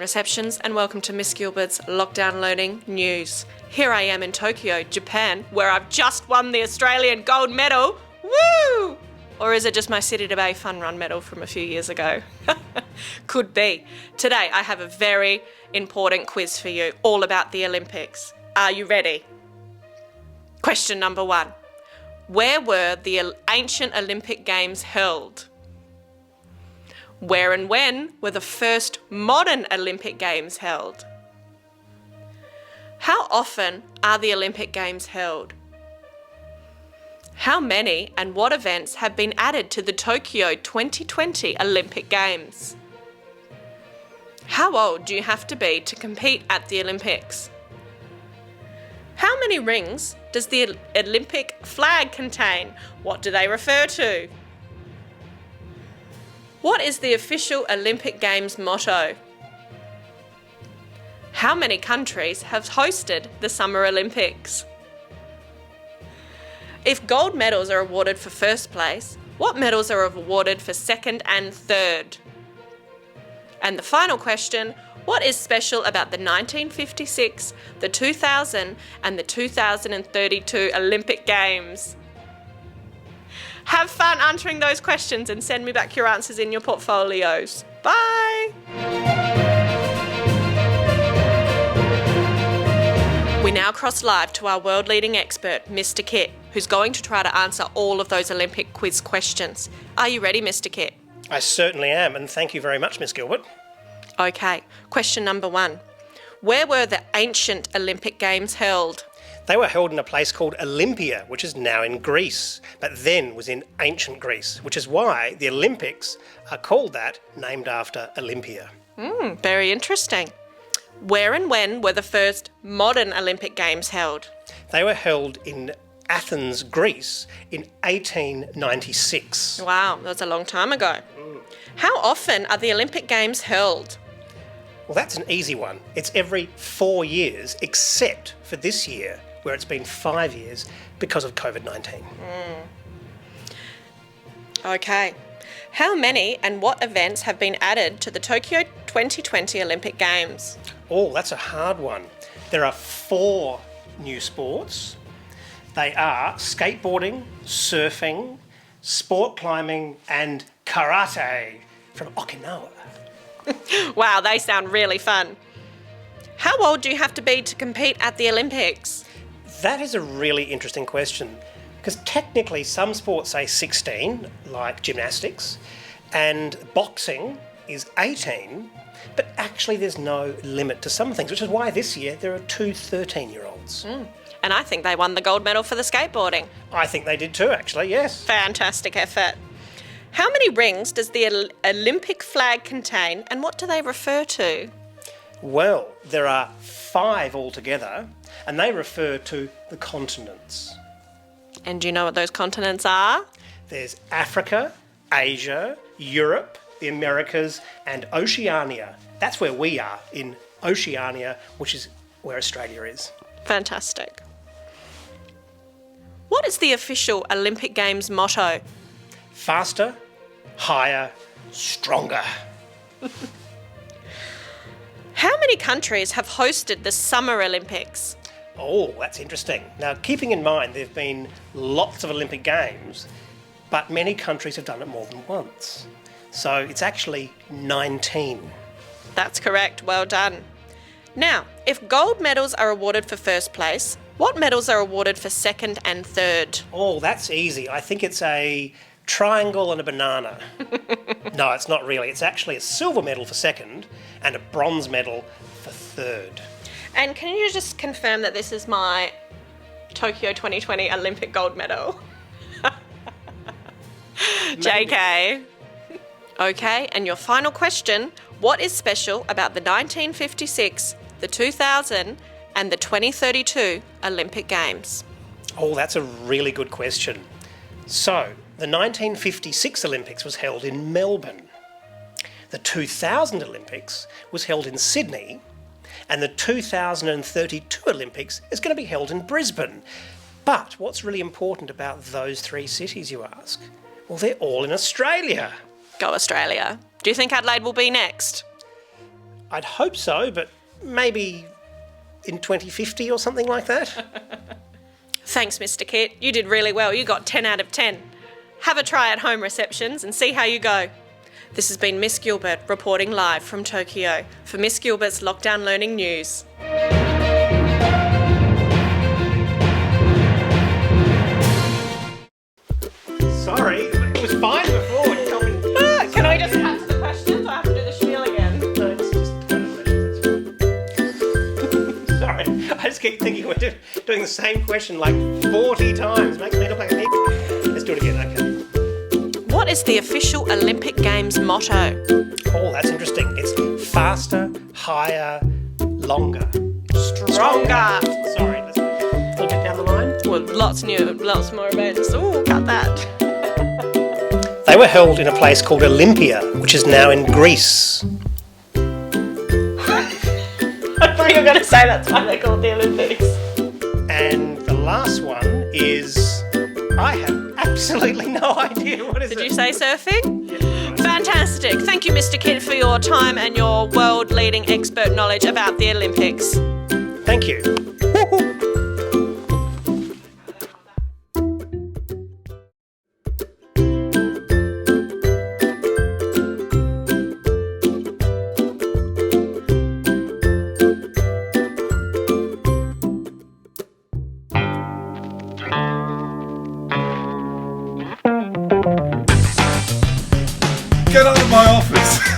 receptions and welcome to Miss Gilbert's lockdown learning news. Here I am in Tokyo, Japan, where I've just won the Australian gold medal. Woo! Or is it just my City to Bay fun run medal from a few years ago? Could be. Today I have a very important quiz for you, all about the Olympics. Are you ready? Question number 1. Where were the ancient Olympic Games held? Where and when were the first modern Olympic Games held? How often are the Olympic Games held? How many and what events have been added to the Tokyo 2020 Olympic Games? How old do you have to be to compete at the Olympics? How many rings does the Olympic flag contain? What do they refer to? What is the official Olympic Games motto? How many countries have hosted the Summer Olympics? If gold medals are awarded for first place, what medals are awarded for second and third? And the final question, what is special about the 1956, the 2000 and the 2032 Olympic Games? Have fun answering those questions and send me back your answers in your portfolios. Bye! We now cross live to our world-leading expert, Mr. Kit, who's going to try to answer all of those Olympic quiz questions. Are you ready, Mr. Kit? I certainly am, and thank you very much, Miss Gilbert. Okay, question number 1. Where were the ancient Olympic Games held? They were held in a place called Olympia, which is now in Greece, but then was in ancient Greece, which is why the Olympics are called that, named after Olympia. Very interesting. Where and when were the first modern Olympic Games held? They were held in Athens, Greece, in 1896. Wow, that's a long time ago. How often are the Olympic Games held? Well, that's an easy one. It's every 4 years, except for this year, where it's been 5 years because of COVID-19. Okay. How many and what events have been added to the Tokyo 2020 Olympic Games? Oh, that's a hard one. There are 4 new sports. They are skateboarding, surfing, sport climbing, and karate from Okinawa. Wow, they sound really fun. How old do you have to be to compete at the Olympics? That is a really interesting question, because technically some sports say 16, like gymnastics, and boxing is 18, but actually there's no limit to some things, which is why this year there are 2 13-year-olds. And I think they won the gold medal for the skateboarding. I think they did too, actually, yes. Fantastic effort. How many rings does the Olympic flag contain and what do they refer to? Well, there are 5 altogether, and they refer to the continents. And do you know what those continents are? There's Africa, Asia, Europe, the Americas, and Oceania. That's where we are, in Oceania, which is where Australia is. Fantastic. What is the official Olympic Games motto? Faster, higher, stronger. How many countries have hosted the Summer Olympics? Oh, that's interesting. Now, keeping in mind there have been lots of Olympic Games, but many countries have done it more than once. So it's actually 19. That's correct. Well done. Now, if gold medals are awarded for first place, what medals are awarded for second and third? Oh, that's easy. I think it's a triangle and a banana. No, it's not really. It's actually a silver medal for second and a bronze medal for third. And can you just confirm that this is my Tokyo 2020 Olympic gold medal? JK. Okay, and your final question, what is special about the 1956, the 2000 and the 2032 Olympic Games? Oh, that's a really good question. So, the 1956 Olympics was held in Melbourne. The 2000 Olympics was held in Sydney, and the 2032 Olympics is going to be held in Brisbane. But what's really important about those 3 cities, you ask? Well, they're all in Australia. Go Australia. Do you think Adelaide will be next? I'd hope so, but maybe in 2050 or something like that. Thanks, Mr. Kit. You did really well. You got 10 out of 10. Have a try at home receptions and see how you go. This has been Miss Gilbert reporting live from Tokyo for Miss Gilbert's Lockdown Learning News. Sorry, it was fine before. You told me. Can I just cut to the questions or I have to do the spiel again? No, it's just sorry, I just keep thinking we're doing the same question like 40 times. Makes me look like an idiot. Let's do it again, okay. What is the official Olympic Games motto? Oh, that's interesting. It's faster, higher, longer. Stronger. Sorry, let's a little bit down the line. Well, lots more events. Ooh, cut that. They were held in a place called Olympia, which is now in Greece. I thought you were going to say that's why they call it the Olympics. And the last one is... I have absolutely no idea what is it. Did you say surfing? Yeah. Fantastic. Thank you, Mr. Kidd, for your time and your world-leading expert knowledge about the Olympics. Thank you. Get out of my office!